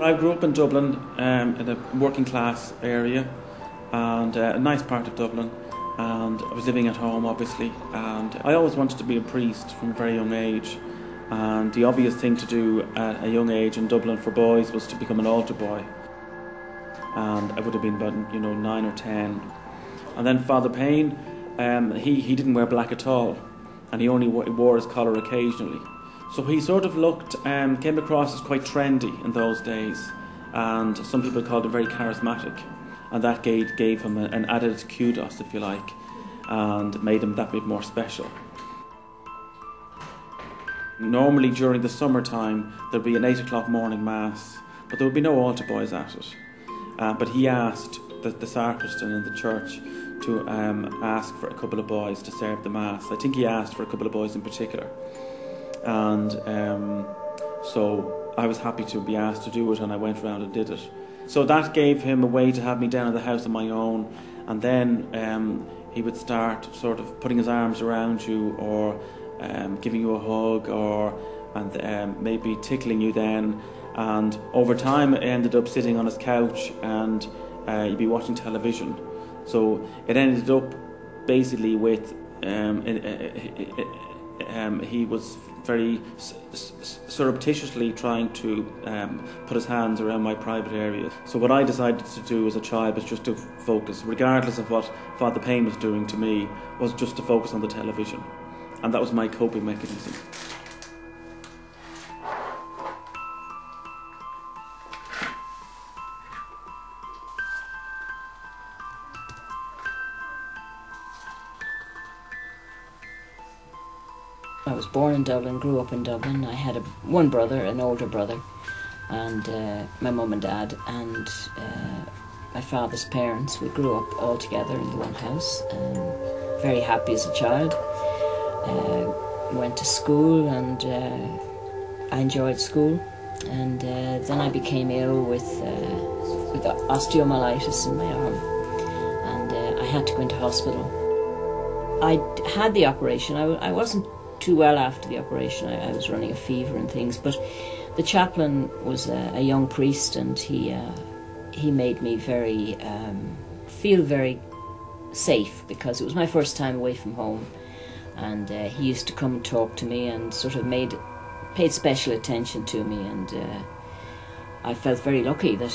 I grew up in Dublin, in a working class area, and a nice part of Dublin, and I was living at home obviously, and I always wanted to be a priest from a very young age, and the obvious thing to do at a young age in Dublin for boys was to become an altar boy, and I would have been about 9 or 10. And then Father Payne, he didn't wear black at all, and he only wore his collar occasionally. So he sort of came across as quite trendy in those days, and some people called him very charismatic, and that gave him an added kudos, if you like, and made him that bit more special. Normally during the summertime there'd be an 8 o'clock morning mass, but there would be no altar boys at it. But he asked the sacristan in the church to ask for a couple of boys to serve the mass. I think he asked for a couple of boys in particular. And so I was happy to be asked to do it, and I went around and did it. So that gave him a way to have me down at the house on my own, and then he would start sort of putting his arms around you, or giving you a hug, and maybe tickling you then. And over time it ended up sitting on his couch, and you'd be watching television. So it ended up basically with he was very surreptitiously trying to put his hands around my private area. So what I decided to do as a child was just to focus, regardless of what Father Payne was doing to me, was just to focus on the television. And that was my coping mechanism. I was born in Dublin, grew up in Dublin. I had one brother, an older brother, and my mum and dad, and my father's parents. We grew up all together in the one house. Very happy as a child. Went to school, and I enjoyed school. And then I became ill with osteomyelitis in my arm, and I had to go into hospital. I had the operation. I wasn't too well after the operation. I was running a fever and things, but the chaplain was a young priest, and he made me feel very safe, because it was my first time away from home, and he used to come and talk to me and sort of paid special attention to me, and I felt very lucky that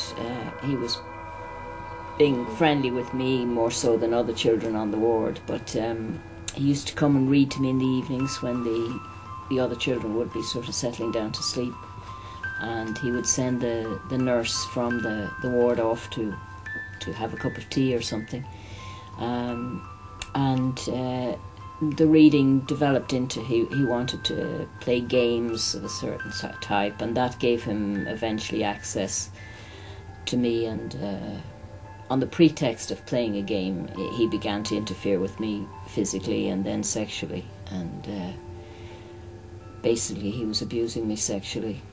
he was being friendly with me more so than other children on the ward. But he used to come and read to me in the evenings when the other children would be sort of settling down to sleep, and he would send the nurse from the ward off to have a cup of tea or something, and the reading developed into he wanted to play games of a certain type, and that gave him eventually access to me, and on the pretext of playing a game, he began to interfere with me physically and then sexually, and basically he was abusing me sexually.